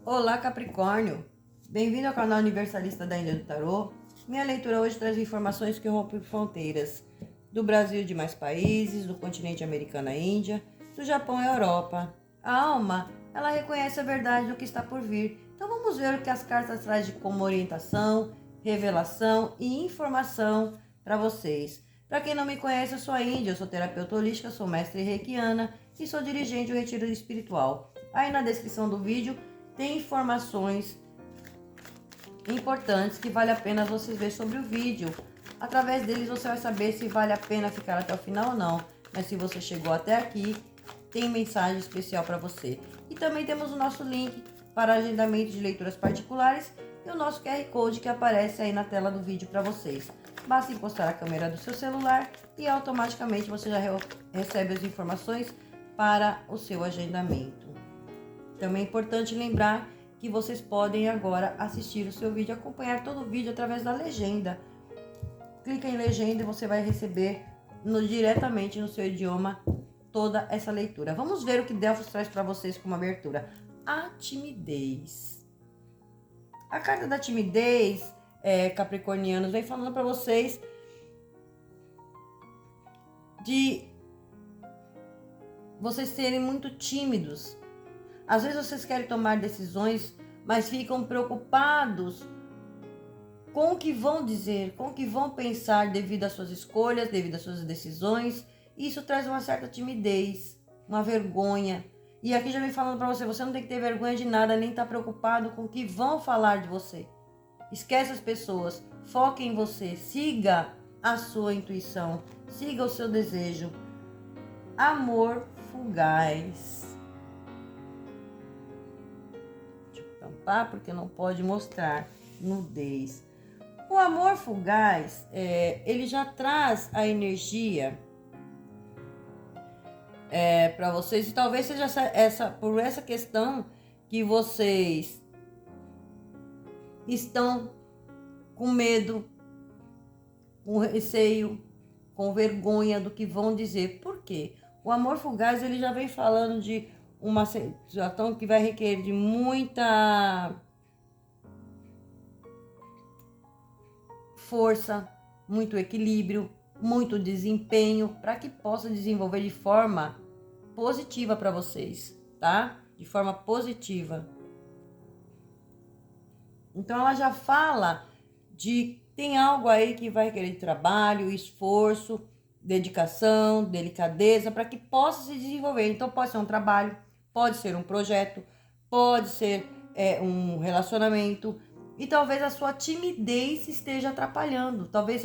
Olá, Capricórnio! Bem-vindo ao canal Universalista da Índia do Tarô. Minha leitura hoje traz informações que rompem fronteiras do Brasil e de mais países, do continente americano à Índia, do Japão à Europa. A alma, ela reconhece a verdade do que está por vir. Então vamos ver o que as cartas trazem como orientação, revelação e informação para vocês. Para quem não me conhece, eu sou a Índia, eu sou terapeuta holística, sou mestre reikiana e sou dirigente do Retiro Espiritual. Aí na descrição do vídeo tem informações importantes que vale a pena vocês ver sobre o vídeo. Através deles você vai saber se vale a pena ficar até o final ou não. Mas se você chegou até aqui, tem mensagem especial para você. E também temos o nosso link para agendamento de leituras particulares e o nosso QR Code que aparece aí na tela do vídeo para vocês. Basta encostar a câmera do seu celular e automaticamente você já recebe as informações para o seu agendamento. Também é importante lembrar que vocês podem agora assistir o seu vídeo, acompanhar todo o vídeo através da legenda. Clica em legenda e você vai receber diretamente no seu idioma toda essa leitura. Vamos ver o que Delfos traz para vocês como abertura. A timidez. A carta da timidez, capricornianos, vem falando para vocês de vocês serem muito tímidos. Às vezes vocês querem tomar decisões, mas ficam preocupados com o que vão dizer, com o que vão pensar devido às suas escolhas, devido às suas decisões. Isso traz uma certa timidez, uma vergonha. E aqui já vem falando para você, você não tem que ter vergonha de nada, nem estar preocupado com o que vão falar de você. Esquece as pessoas, foque em você, siga a sua intuição, siga o seu desejo. Amor fugaz. Porque não pode mostrar nudez. O amor fugaz, ele já traz a energia para vocês, e talvez seja por essa questão que vocês estão com medo, com receio, com vergonha do que vão dizer. Por quê? O amor fugaz, ele já vem falando de uma situação que vai requerer de muita força, muito equilíbrio, muito desempenho, para que possa desenvolver de forma positiva para vocês, tá? De forma positiva. Então ela já fala de tem algo aí que vai querer trabalho, esforço, dedicação, delicadeza, para que possa se desenvolver. Então pode ser um trabalho, pode ser um projeto, pode ser um relacionamento, e talvez a sua timidez esteja atrapalhando. Talvez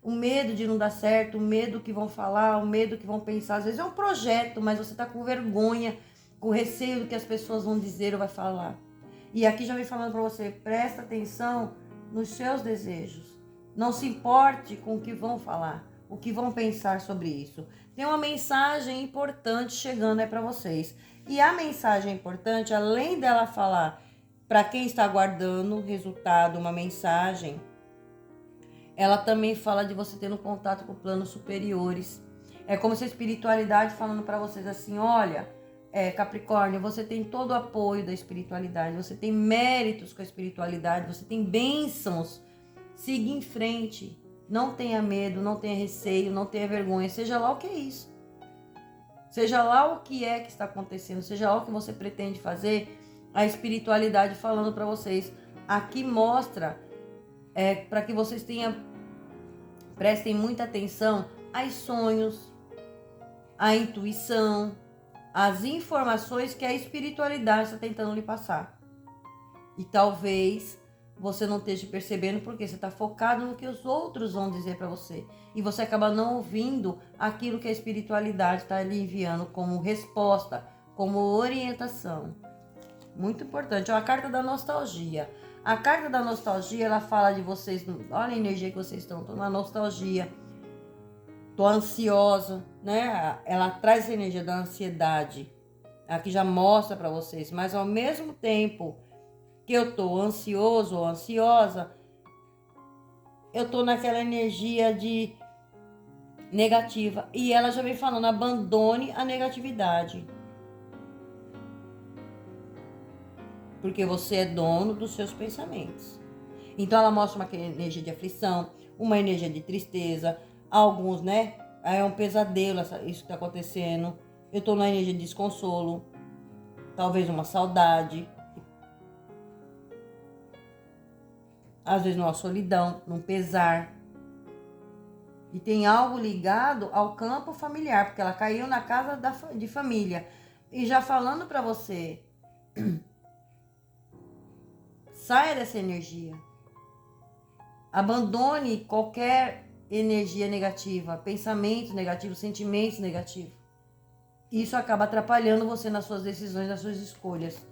o medo de não dar certo, o medo que vão falar, o medo que vão pensar. Às vezes é um projeto, mas você está com vergonha, com receio do que as pessoas vão dizer ou vai falar. E aqui já vem falando para você, presta atenção nos seus desejos. Não se importe com o que vão falar, o que vão pensar sobre isso. Tem uma mensagem importante chegando aí para vocês. E a mensagem importante, além dela falar para quem está aguardando resultado, uma mensagem, ela também fala de você ter um contato com planos superiores. É como se a espiritualidade falando para vocês assim, olha, Capricórnio, você tem todo o apoio da espiritualidade, você tem méritos com a espiritualidade, você tem bênçãos. Siga em frente, não tenha medo, não tenha receio, não tenha vergonha, seja lá o que é isso. Seja lá o que é que está acontecendo, seja lá o que você pretende fazer, a espiritualidade falando para vocês. Aqui mostra, para que vocês prestem muita atenção aos sonhos, à intuição, às informações que a espiritualidade está tentando lhe passar. E talvez você não esteja percebendo porque você está focado no que os outros vão dizer para você. E você acaba não ouvindo aquilo que a espiritualidade está lhe enviando como resposta, como orientação. Muito importante. A carta da nostalgia. A carta da nostalgia, ela fala de vocês, olha a energia que vocês estão, na nostalgia. Tô ansiosa, né? Ela traz essa energia da ansiedade. Aqui já mostra para vocês, mas ao mesmo tempo que eu tô ansioso ou ansiosa, eu tô naquela energia de negativa. E ela já vem falando, abandone a negatividade. porque você é dono dos seus pensamentos. Então ela mostra uma energia de aflição, uma energia de tristeza, alguns, né? Aí é um pesadelo isso que tá acontecendo. Eu tô numa energia de desconsolo, talvez uma saudade, às vezes numa solidão, num pesar. E tem algo ligado ao campo familiar, porque ela caiu na casa de família. E já falando para você, saia dessa energia. Abandone qualquer energia negativa, pensamentos negativos, sentimentos negativos. Isso acaba atrapalhando você nas suas decisões, nas suas escolhas.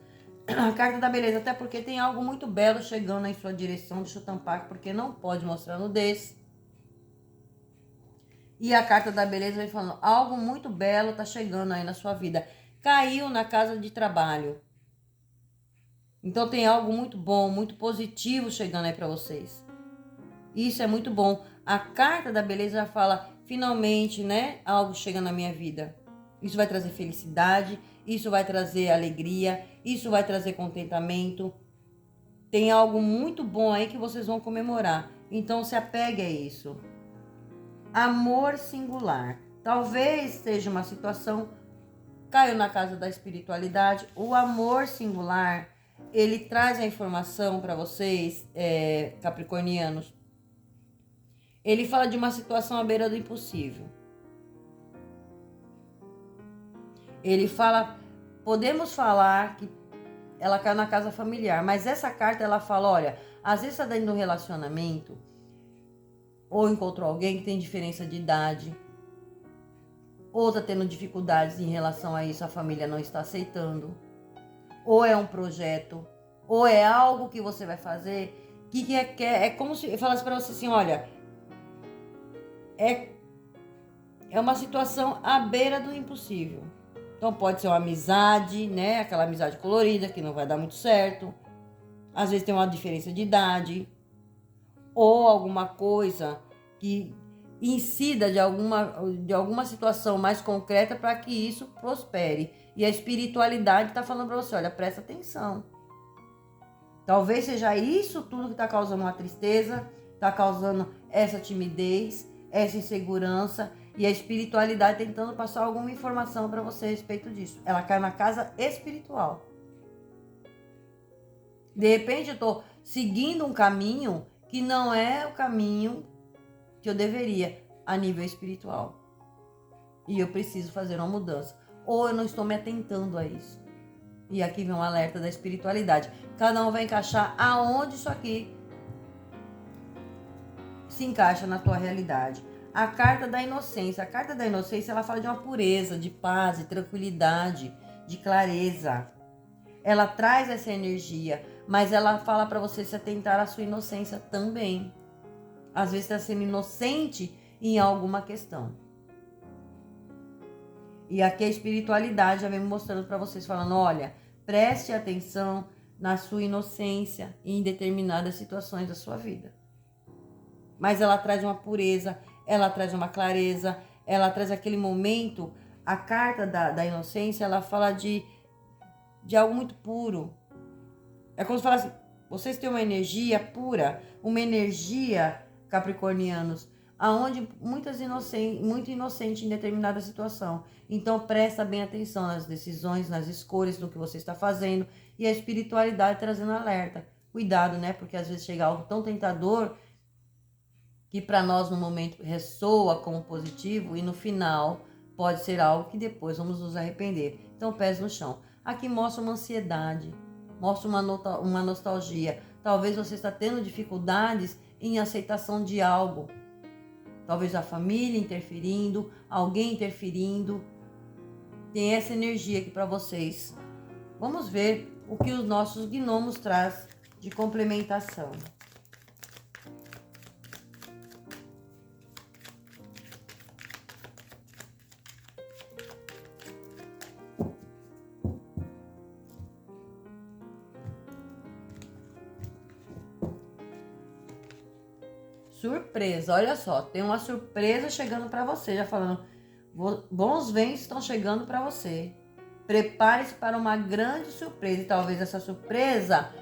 A carta da beleza, até porque tem algo muito belo chegando em sua direção. Deixa eu tampar, porque não pode mostrar nudez. E a carta da beleza vem falando, algo muito belo está chegando aí na sua vida. Caiu na casa de trabalho. Então tem algo muito bom, muito positivo chegando aí para vocês. Isso é muito bom. A carta da beleza fala, finalmente, né? Algo chega na minha vida. Isso vai trazer felicidade, isso vai trazer alegria, isso vai trazer contentamento. Tem algo muito bom aí que vocês vão comemorar. Então se apegue a isso. Amor singular. Talvez seja uma situação, caiu na casa da espiritualidade. O amor singular, ele traz a informação para vocês, capricornianos. Ele fala de uma situação à beira do impossível. Ele fala, podemos falar que ela caiu na casa familiar, mas essa carta ela fala, olha, às vezes está dentro de um relacionamento, ou encontrou alguém que tem diferença de idade, ou está tendo dificuldades em relação a isso, a família não está aceitando, ou é um projeto, ou é algo que você vai fazer, que é como se eu falasse para você assim, olha, é uma situação à beira do impossível. Então pode ser uma amizade, né? Aquela amizade colorida que não vai dar muito certo. Às vezes tem uma diferença de idade. Ou alguma coisa que incida de alguma situação mais concreta para que isso prospere. E a espiritualidade está falando para você, olha, presta atenção. Talvez seja isso tudo que está causando uma tristeza, está causando essa timidez, essa insegurança, e a espiritualidade tentando passar alguma informação para você a respeito disso. Ela cai na casa espiritual. De repente eu estou seguindo um caminho que não é o caminho que eu deveria a nível espiritual. E eu preciso fazer uma mudança. Ou eu não estou me atentando a isso. E aqui vem um alerta da espiritualidade. Cada um vai encaixar aonde isso aqui se encaixa na tua realidade. A carta da inocência. A carta da inocência, ela fala de uma pureza, de paz, de tranquilidade, de clareza. Ela traz essa energia, mas ela fala para você se atentar à sua inocência também. Às vezes está sendo inocente em alguma questão. E aqui a espiritualidade já vem mostrando para vocês, falando, olha, preste atenção na sua inocência em determinadas situações da sua vida. Mas ela traz uma pureza, ela traz uma clareza, ela traz aquele momento, a carta da inocência, ela fala de algo muito puro. É como se falasse, vocês têm uma energia pura, uma energia, capricornianos, aonde muito inocente em determinada situação. Então presta bem atenção nas decisões, nas escolhas, no que você está fazendo, e a espiritualidade trazendo alerta. Cuidado, né? Porque às vezes chega algo tão tentador que para nós no momento ressoa como positivo e no final pode ser algo que depois vamos nos arrepender. Então pés no chão. Aqui mostra uma ansiedade, mostra uma nostalgia. Talvez você está tendo dificuldades em aceitação de algo. Talvez a família interferindo, alguém interferindo. Tem essa energia aqui para vocês. Vamos ver o que os nossos gnomos traz de complementação. Surpresa, olha só, tem uma surpresa chegando para você, já falando, bons ventos estão chegando para você. Prepare-se para uma grande surpresa. E talvez essa surpresa,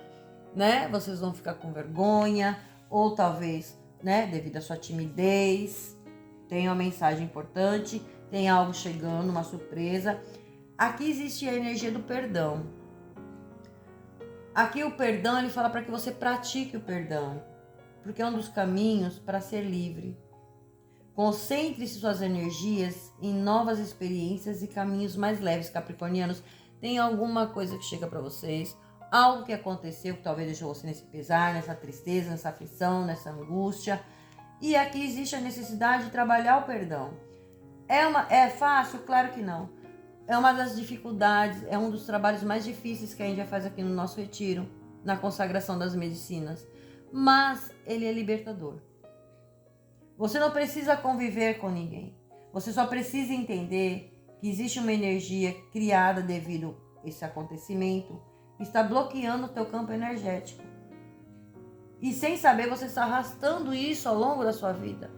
né, vocês vão ficar com vergonha, ou talvez, né, devido à sua timidez, tem uma mensagem importante, tem algo chegando, uma surpresa. Aqui existe a energia do perdão. Aqui o perdão, ele fala para que você pratique o perdão, porque é um dos caminhos para ser livre. Concentre suas energias em novas experiências e caminhos mais leves, capricornianos. Tem alguma coisa que chega para vocês, algo que aconteceu que talvez deixou você nesse pesar, nessa tristeza, nessa aflição, nessa angústia. E aqui existe a necessidade de trabalhar o perdão. É fácil? Claro que não. É uma das dificuldades, é um dos trabalhos mais difíceis que a gente já faz aqui no nosso retiro, na consagração das medicinas. Mas ele é libertador. Você não precisa conviver com ninguém. Você só precisa entender que existe uma energia criada devido a esse acontecimento que está bloqueando o teu campo energético. E sem saber, você está arrastando isso ao longo da sua vida.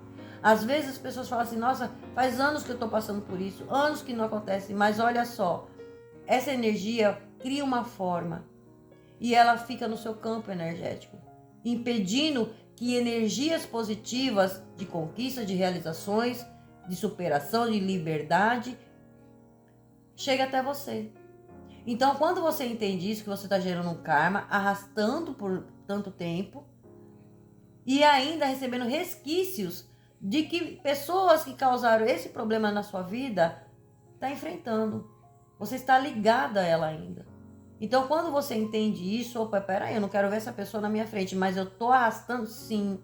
Às vezes as pessoas falam assim, nossa, faz anos que eu estou passando por isso, anos que não acontece, mas olha só, essa energia cria uma forma e ela fica no seu campo energético, impedindo que energias positivas de conquista, de realizações, de superação, de liberdade, chegue até você. Então, quando você entende isso, que você está gerando um karma, arrastando por tanto tempo, e ainda recebendo resquícios de que pessoas que causaram esse problema na sua vida estão enfrentando. Você está ligada a ela ainda. Então, quando você entende isso, opa, peraí, eu não quero ver essa pessoa na minha frente, mas eu tô arrastando, sim.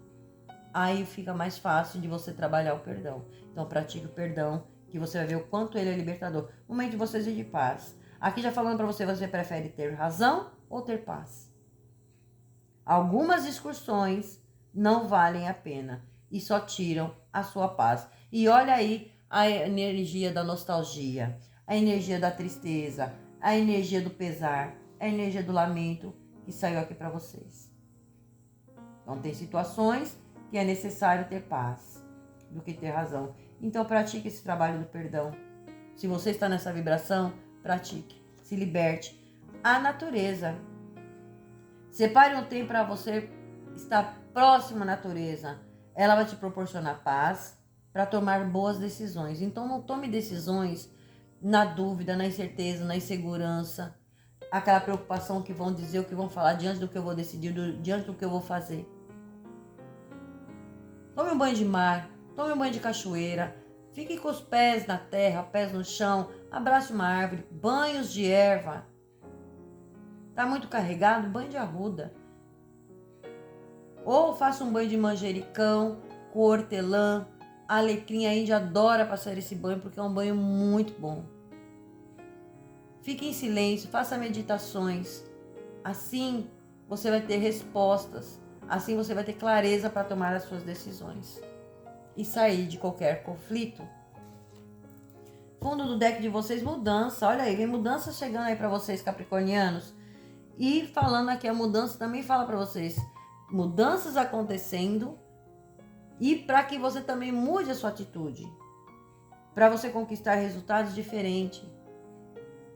Aí fica mais fácil de você trabalhar o perdão. Então, pratique o perdão, que você vai ver o quanto ele é libertador. Momento de vocês de paz. Aqui já falando para você, você prefere ter razão ou ter paz? Algumas discussões não valem a pena e só tiram a sua paz. E olha aí a energia da nostalgia, a energia da tristeza, a energia do pesar, a energia do lamento que saiu aqui para vocês. Então tem situações que é necessário ter paz do que ter razão. Então pratique esse trabalho do perdão. Se você está nessa vibração, pratique, se liberte. A natureza. Separe um tempo para você estar próximo à natureza. Ela vai te proporcionar paz para tomar boas decisões. Então não tome decisões na dúvida, na incerteza, na insegurança, aquela preocupação que vão dizer, o que vão falar diante do que eu vou decidir, diante do que eu vou fazer. Tome um banho de mar, tome um banho de cachoeira, fique com os pés na terra, pés no chão, abrace uma árvore, banhos de erva. Tá muito carregado? Banho de arruda. Ou faça um banho de manjericão, com hortelã, alecrim. A Índia adora passar esse banho porque é um banho muito bom. Fique em silêncio, faça meditações. Assim você vai ter respostas. Assim você vai ter clareza para tomar as suas decisões e sair de qualquer conflito. Fundo do deck de vocês, mudança. Olha aí, vem mudança chegando aí para vocês, capricornianos. E falando aqui, a mudança também fala para vocês. Mudanças acontecendo e para que você também mude a sua atitude. Para você conquistar resultados diferentes.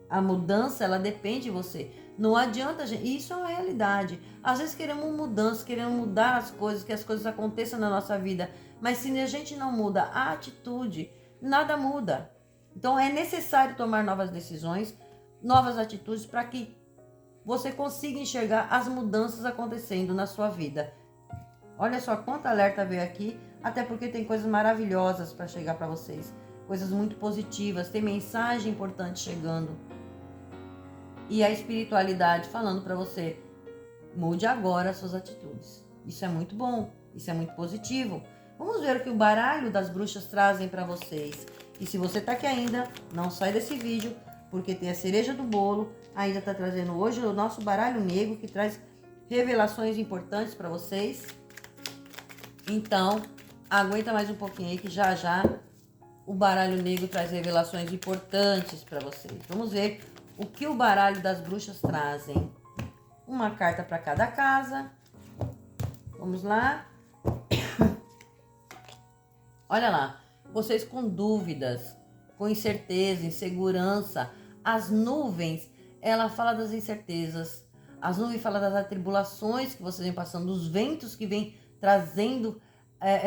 A mudança, ela depende de você. Não adianta, gente. Isso é uma realidade. Às vezes queremos mudança, queremos mudar as coisas, que as coisas aconteçam na nossa vida. Mas se a gente não muda a atitude, nada muda. Então é necessário tomar novas decisões, novas atitudes para que você consiga enxergar as mudanças acontecendo na sua vida. Olha só quanto alerta veio aqui, até porque tem coisas maravilhosas para chegar para vocês. Coisas muito positivas, tem mensagem importante chegando. E a espiritualidade falando para você, mude agora as suas atitudes. Isso é muito bom, isso é muito positivo. Vamos ver o que o baralho das bruxas trazem para vocês. E se você tá aqui ainda, não sai desse vídeo, porque tem a cereja do bolo. Ainda tá trazendo hoje o nosso baralho negro, que traz revelações importantes para vocês. Então, aguenta mais um pouquinho aí, que já já o baralho negro traz revelações importantes para vocês. Vamos ver o que o baralho das bruxas trazem. Uma carta para cada casa. Vamos lá. Olha lá, vocês com dúvidas, com incerteza, insegurança, As nuvens, ela fala das incertezas. As nuvens falam das atribulações que vocês vêm passando, dos ventos que vêm trazendo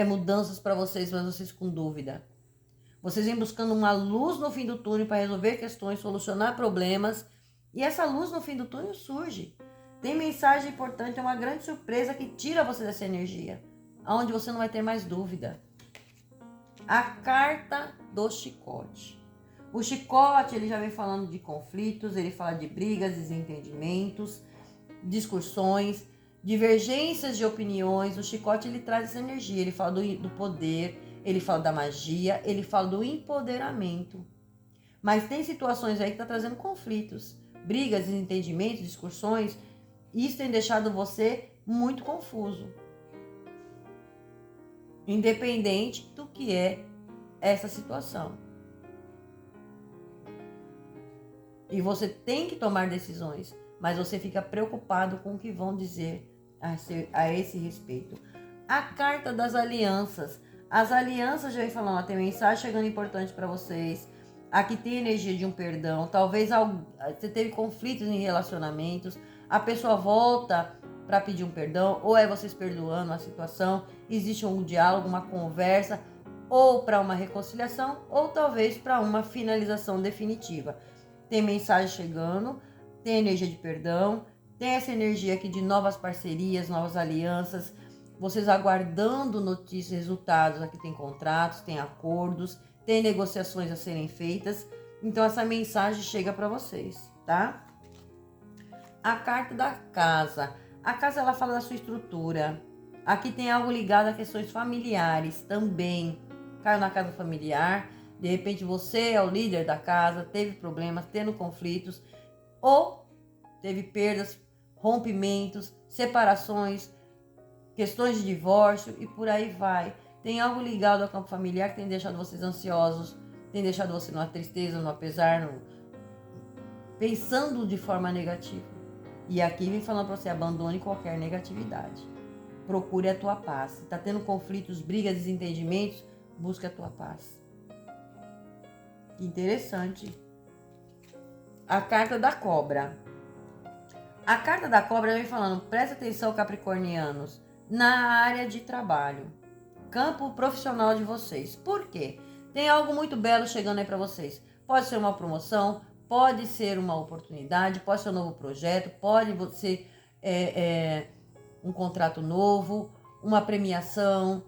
mudanças para vocês, mas vocês com dúvida. Vocês vêm buscando uma luz no fim do túnel para resolver questões, solucionar problemas. E essa luz no fim do túnel surge. Tem mensagem importante, é uma grande surpresa que tira você dessa energia, onde você não vai ter mais dúvida. A carta do chicote. O chicote, ele já vem falando de conflitos, ele fala de brigas, desentendimentos, discussões, divergências de opiniões. O chicote, ele traz essa energia, ele fala do poder, ele fala da magia, ele fala do empoderamento. Mas tem situações aí que tá trazendo conflitos, brigas, desentendimentos, discussões. Isso tem deixado você muito confuso. Independente do que é essa situação. E você tem que tomar decisões, mas você fica preocupado com o que vão dizer a esse respeito. A carta das alianças. As alianças, já ia falando, tem mensagem chegando importante para vocês. Aqui tem energia de um perdão. Talvez você teve conflitos em relacionamentos. A pessoa volta para pedir um perdão, ou é vocês perdoando a situação. Existe um diálogo, uma conversa, ou para uma reconciliação, ou talvez para uma finalização definitiva. Tem mensagem chegando, tem energia de perdão, tem essa energia aqui de novas parcerias, novas alianças, vocês aguardando notícias, resultados. Aqui tem contratos, tem acordos, tem negociações a serem feitas. Então essa mensagem chega para vocês, tá? A carta da casa. A casa, ela fala da sua estrutura. Aqui tem algo ligado a questões familiares também. Caiu na casa familiar. De repente você é o líder da casa, teve problemas, tendo conflitos, ou teve perdas, rompimentos, separações, questões de divórcio e por aí vai. Tem algo ligado ao campo familiar que tem deixado vocês ansiosos, tem deixado você numa tristeza, numa pesar, pensando de forma negativa. E aqui vem falando para você, abandone qualquer negatividade. Procure a tua paz. Se está tendo conflitos, brigas, desentendimentos, busque a tua paz. Que interessante. A carta da cobra. A carta da cobra vem falando, presta atenção, capricornianos, na área de trabalho, campo profissional de vocês. Por quê? Tem algo muito belo chegando aí para vocês. Pode ser uma promoção, pode ser uma oportunidade, pode ser um novo projeto, pode ser um contrato novo, uma premiação,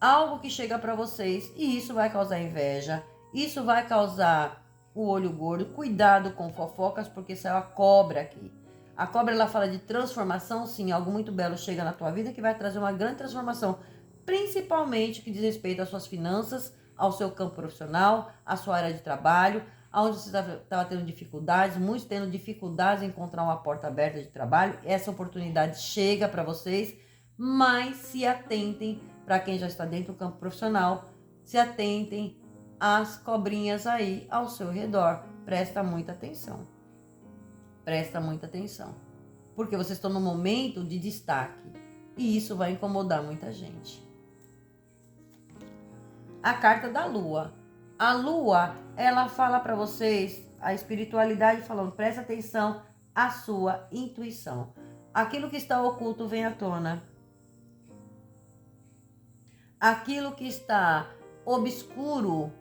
algo que chega para vocês e isso vai causar inveja, isso vai causar o olho gordo. Cuidado com fofocas, porque saiu a cobra aqui. A cobra, ela fala de transformação, sim, algo muito belo chega na tua vida que vai trazer uma grande transformação, principalmente que diz respeito às suas finanças, ao seu campo profissional, à sua área de trabalho, onde você estava tendo dificuldades, muitos tendo dificuldades em encontrar uma porta aberta de trabalho. Essa oportunidade chega para vocês, mas se atentem, para quem já está dentro do campo profissional, se atentem às cobrinhas aí ao seu redor. Presta muita atenção. Presta muita atenção. Porque vocês estão num momento de destaque. E isso vai incomodar muita gente. A carta da lua. A lua, ela fala para vocês, a espiritualidade falando, presta atenção à sua intuição. Aquilo que está oculto vem à tona. Aquilo que está obscuro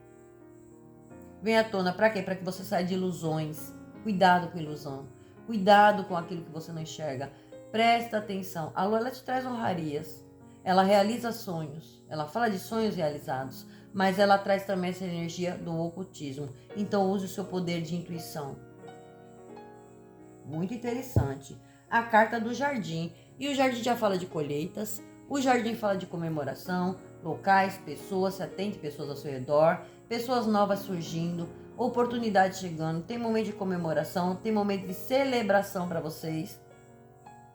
vem à tona. Para quê? Para que você saia de ilusões. Cuidado com ilusão. Cuidado com aquilo que você não enxerga. Presta atenção. A lua, ela te traz honrarias. Ela realiza sonhos. Ela fala de sonhos realizados. Mas ela traz também essa energia do ocultismo. Então use o seu poder de intuição. Muito interessante. A carta do jardim. E o jardim já fala de colheitas. O jardim fala de comemoração, locais, pessoas. Se atente, pessoas ao seu redor. Pessoas novas surgindo. Oportunidade chegando. Tem momento de comemoração. Tem momento de celebração para vocês.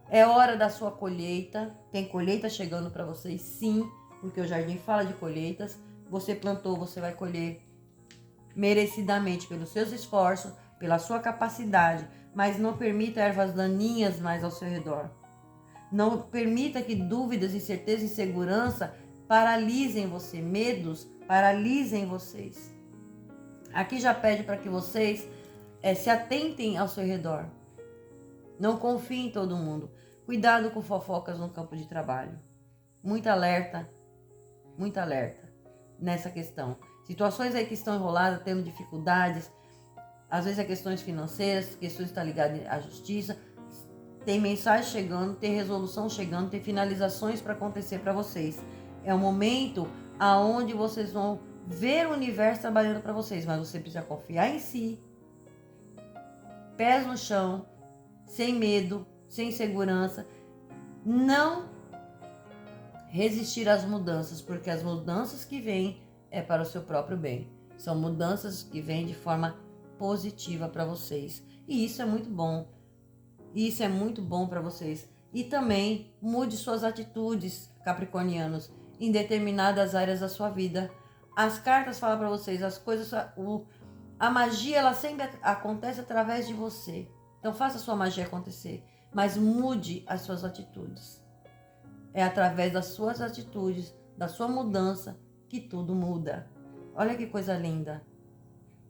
É hora da sua colheita. Tem colheita chegando para vocês, sim. Porque o jardim fala de colheitas. Você plantou, você vai colher merecidamente pelos seus esforços, pela sua capacidade, mas não permita ervas daninhas mais ao seu redor. Não permita que dúvidas, incerteza e insegurança paralisem você, medos paralisem vocês. Aqui já pede para que vocês Se atentem ao seu redor. Não confiem em todo mundo. Cuidado com fofocas no campo de trabalho. Muita alerta nessa questão. Situações aí que estão enroladas, tendo dificuldades, às vezes é questões financeiras, questões que estão ligadas à justiça. Tem mensagem chegando, tem resolução chegando, tem finalizações para acontecer para vocês. É um momento aonde vocês vão ver o universo trabalhando para vocês, mas você precisa confiar em si, pés no chão, sem medo, sem insegurança, não resistir às mudanças, porque as mudanças que vêm é para o seu próprio bem. São mudanças que vêm de forma positiva para vocês. E isso é muito bom. Isso é muito bom para vocês. E também mude suas atitudes, capricornianos, em determinadas áreas da sua vida. As cartas falam para vocês, as coisas, a magia ela sempre acontece através de você. Então faça a sua magia acontecer, mas mude as suas atitudes. É através das suas atitudes, da sua mudança, que tudo muda. Olha que coisa linda.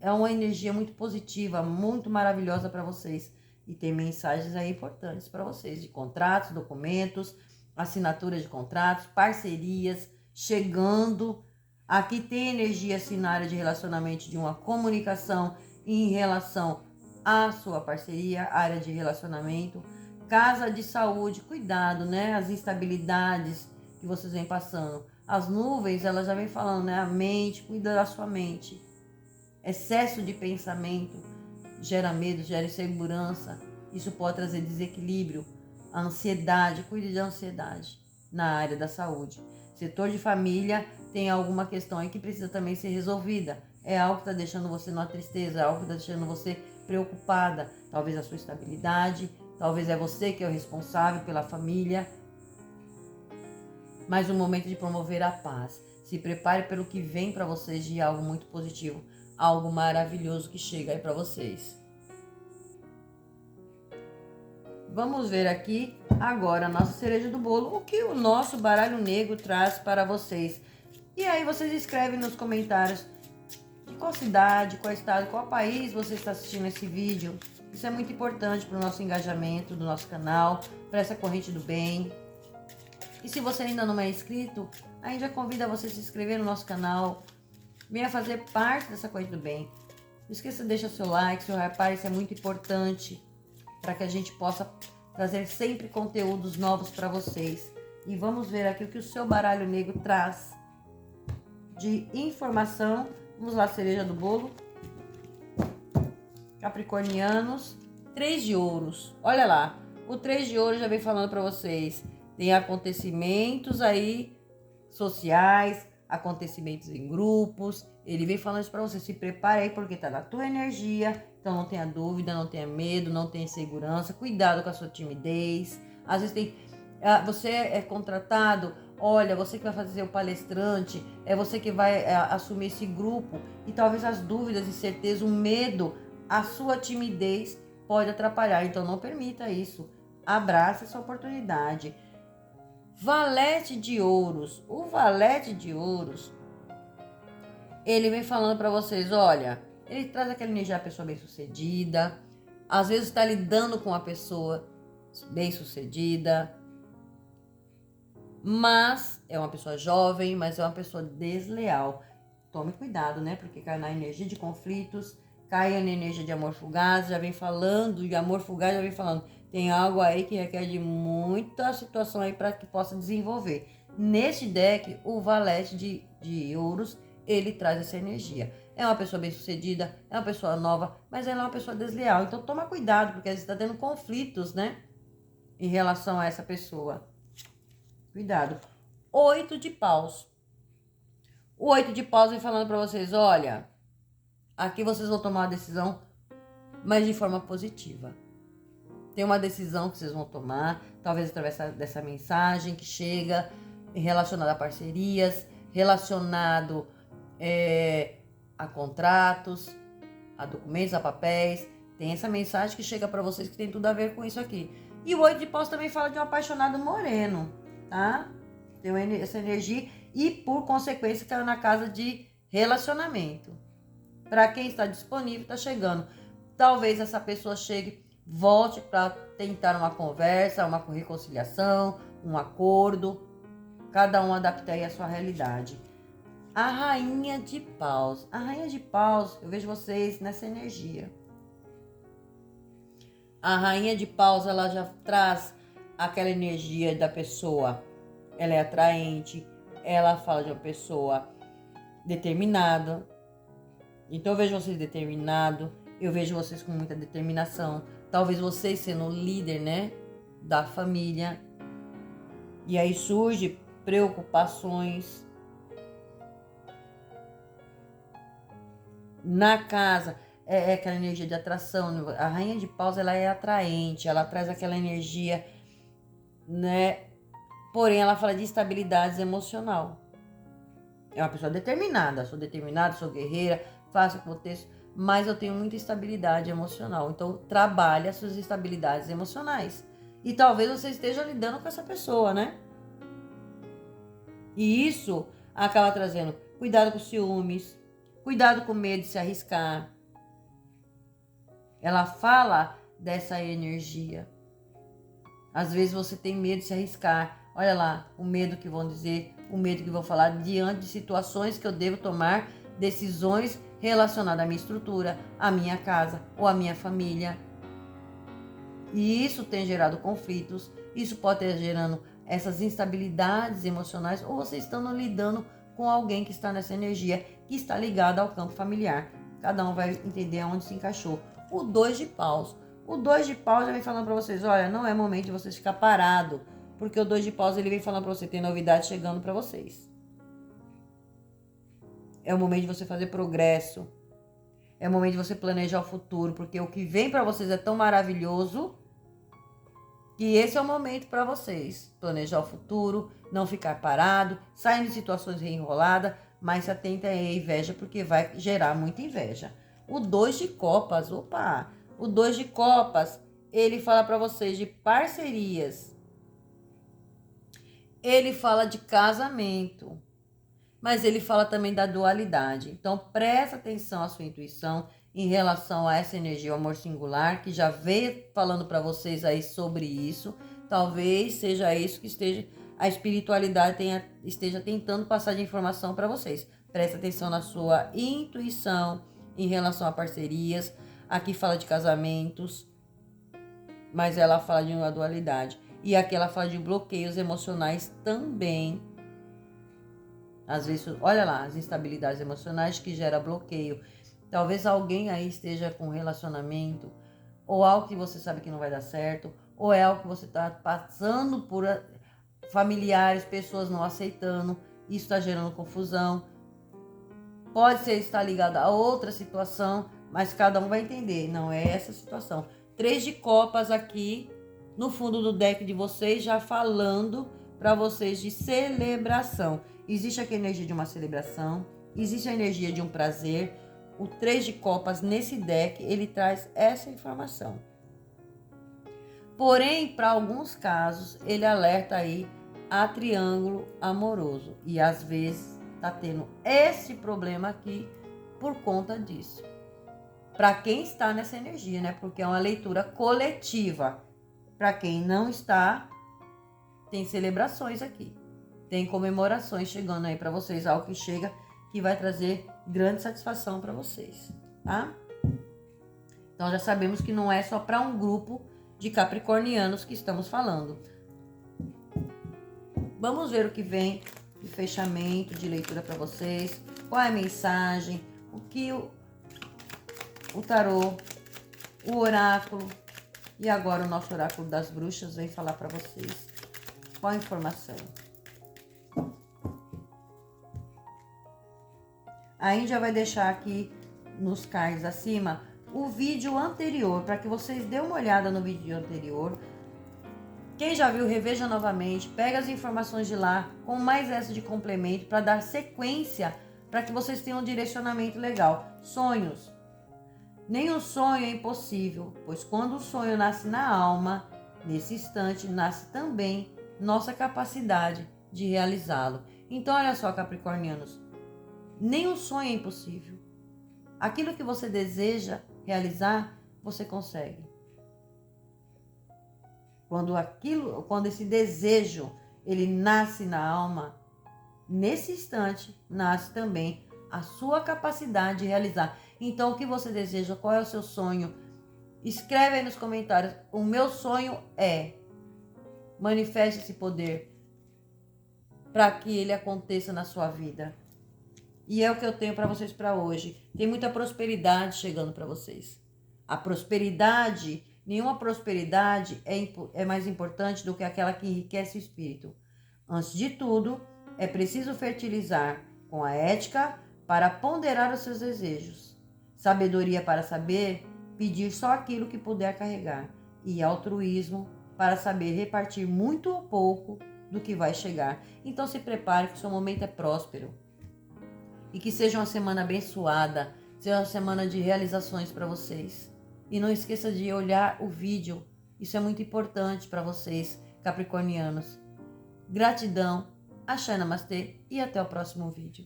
É uma energia muito positiva, muito maravilhosa para vocês. E tem mensagens aí importantes para vocês, de contratos, documentos, assinatura de contratos, parcerias, chegando. Aqui tem energia assim na área de relacionamento, de uma comunicação em relação à sua parceria, área de relacionamento. Casa de saúde, cuidado, né? As instabilidades que vocês vêm passando. As nuvens, elas já vêm falando, né? A mente, cuida da sua mente. Excesso de pensamento gera medo, gera insegurança. Isso pode trazer desequilíbrio. A ansiedade, cuide da ansiedade na área da saúde. Setor de família, tem alguma questão aí que precisa também ser resolvida. É algo que está deixando você numa tristeza, é algo que está deixando você preocupada. Talvez a sua estabilidade, talvez é você que é o responsável pela família. Mas o momento de promover a paz. Se prepare pelo que vem para vocês de algo muito positivo. Algo maravilhoso que chega aí para vocês. Vamos ver aqui agora a nossa cereja do bolo. O que o nosso baralho negro traz para vocês. E aí vocês escrevem nos comentários de qual cidade, qual estado, qual país você está assistindo esse vídeo. Isso é muito importante para o nosso engajamento do nosso canal, para essa corrente do bem. E se você ainda não é inscrito, a gente já convida você a se inscrever no nosso canal. Venha fazer parte dessa corrente do bem. Não esqueça de deixar seu like, seu reparo, isso é muito importante para que a gente possa trazer sempre conteúdos novos para vocês. E vamos ver aqui o que o seu baralho negro traz de informação. Vamos lá, cereja do bolo. Capricornianos, 3 de ouros. Olha lá, o 3 de ouros já vem falando para vocês. Tem acontecimentos aí sociais, acontecimentos em grupos. Ele vem falando isso para você. Se prepare aí porque tá na tua energia. Então não tenha dúvida, não tenha medo, não tenha insegurança. Cuidado com a sua timidez. Às vezes tem... Você é contratado, olha, você que vai fazer o palestrante, é você que vai assumir esse grupo. E talvez as dúvidas, incerteza, o medo, a sua timidez pode atrapalhar. Então não permita isso. Abrace essa oportunidade. Valete de ouros. O valete de ouros, ele vem falando para vocês, olha, ele traz aquela energia da pessoa bem-sucedida. Às vezes está lidando com uma pessoa bem-sucedida, mas é uma pessoa jovem, mas é uma pessoa desleal. Tome cuidado, né? Porque cai na energia de conflitos, cai na energia de amor fugaz, já vem falando, de amor fugaz já vem falando. Tem algo aí que requer de muita situação aí para que possa desenvolver. Neste deck, o valete de ouros, ele traz essa energia. É uma pessoa bem-sucedida, é uma pessoa nova, mas ela é uma pessoa desleal. Então toma cuidado, porque às vezes está tendo conflitos, né? Em relação a essa pessoa. Cuidado. 8 de paus. O 8 de paus vem falando para vocês, olha, aqui vocês vão tomar uma decisão, mas de forma positiva. Tem uma decisão que vocês vão tomar, talvez através dessa mensagem que chega, relacionada a parcerias, relacionado a contratos, a documentos, a papéis. Tem essa mensagem que chega para vocês que tem tudo a ver com isso aqui. E o 8 de paus também fala de um apaixonado moreno, tá? Tem essa energia e, por consequência, caiu na casa de relacionamento. Para quem está disponível, está chegando. talvez essa pessoa volte para tentar uma conversa, uma reconciliação, um acordo. Cada um adapta aí a sua realidade. A Rainha de Paus. A Rainha de Paus, eu vejo vocês nessa energia. A Rainha de Paus, ela já traz aquela energia da pessoa. Ela é atraente, ela fala de uma pessoa determinada. Então eu vejo vocês determinados, eu vejo vocês com muita determinação. Talvez vocês sendo o líder, né, da família. E aí surge preocupações na casa. É aquela energia de atração. A Rainha de Paus, ela é atraente, ela traz aquela energia, né? Porém, ela fala de estabilidade emocional. É uma pessoa determinada, sou guerreira, faço o contexto, mas eu tenho muita estabilidade emocional. Então, trabalhe as suas estabilidades emocionais. E talvez você esteja lidando com essa pessoa, né? E isso acaba trazendo cuidado com ciúmes, cuidado com medo de se arriscar. Ela fala dessa energia. Às vezes você tem medo de se arriscar. Olha lá, o medo que vão dizer, o medo que vão falar diante de situações que eu devo tomar decisões relacionadas à minha estrutura, à minha casa ou à minha família. E isso tem gerado conflitos, isso pode ter gerando essas instabilidades emocionais, ou você estando lidando com alguém que está nessa energia, que está ligado ao campo familiar. Cada um vai entender onde se encaixou. O 2 de paus. O 2 de paus já vem falando para vocês, olha, não é momento de vocês ficar parado, porque o 2 de paus ele vem falando para você, tem novidade chegando para vocês. É o momento de você fazer progresso. É o momento de você planejar o futuro, porque o que vem para vocês é tão maravilhoso que esse é o momento para vocês planejar o futuro, não ficar parado, sair de situações enroladas, mas se atenta à inveja, porque vai gerar muita inveja. O 2 de copas, opa! O 2 de copas, ele fala para vocês de parcerias. Ele fala de casamento, mas ele fala também da dualidade. Então, presta atenção à sua intuição em relação a essa energia, o amor singular, que já veio falando para vocês aí sobre isso. Talvez seja isso que a espiritualidade esteja tentando passar de informação para vocês. Presta atenção na sua intuição em relação a parcerias. Aqui fala de casamentos, mas ela fala de uma dualidade. E aqui ela fala de bloqueios emocionais também. Às vezes, olha lá, as instabilidades emocionais que gera bloqueio. Talvez alguém aí esteja com um relacionamento, ou algo que você sabe que não vai dar certo, ou é algo que você está passando por familiares, pessoas não aceitando, isso está gerando confusão. Pode ser estar ligado a outra situação, mas cada um vai entender, não é essa situação. 3 de copas aqui, no fundo do deck de vocês, já falando para vocês de celebração. Existe aqui a energia de uma celebração, existe a energia de um prazer. O 3 de copas nesse deck, ele traz essa informação. Porém, para alguns casos, ele alerta aí a triângulo amoroso. E às vezes está tendo esse problema aqui por conta disso. Para quem está nessa energia, né? Porque é uma leitura coletiva. Para quem não está, tem celebrações aqui. Tem comemorações chegando aí para vocês. Algo que chega que vai trazer grande satisfação para vocês, tá? Então já sabemos que não é só para um grupo de capricornianos que estamos falando. Vamos ver o que vem de fechamento, de leitura para vocês. Qual é a mensagem? O que o tarô, o oráculo e agora o nosso oráculo das bruxas vem falar para vocês. Qual a informação? A Índia vai deixar aqui nos cards acima o vídeo anterior, para que vocês dêem uma olhada no vídeo anterior. Quem já viu, reveja novamente, pega as informações de lá, com mais essa de complemento, para dar sequência, para que vocês tenham um direcionamento legal. Sonhos. Nenhum sonho é impossível, pois quando o sonho nasce na alma, nesse instante nasce também nossa capacidade de realizá-lo. Então, olha só, capricornianos, nenhum sonho é impossível. Aquilo que você deseja realizar você consegue. Quando esse desejo, ele nasce na alma, nesse instante, nasce também a sua capacidade de realizar. Então, o que você deseja? Qual é o seu sonho? Escreve aí nos comentários. O meu sonho é... Manifeste esse poder para que ele aconteça na sua vida. E é o que eu tenho para vocês para hoje. Tem muita prosperidade chegando para vocês. A prosperidade, nenhuma prosperidade é mais importante do que aquela que enriquece o espírito. Antes de tudo, é preciso fertilizar com a ética para ponderar os seus desejos. Sabedoria para saber pedir só aquilo que puder carregar. E altruísmo para saber repartir muito ou pouco do que vai chegar. Então se prepare que o seu momento é próspero. E que seja uma semana abençoada, seja uma semana de realizações para vocês. E não esqueça de olhar o vídeo, isso é muito importante para vocês, capricornianos. Gratidão, axé namastê e até o próximo vídeo.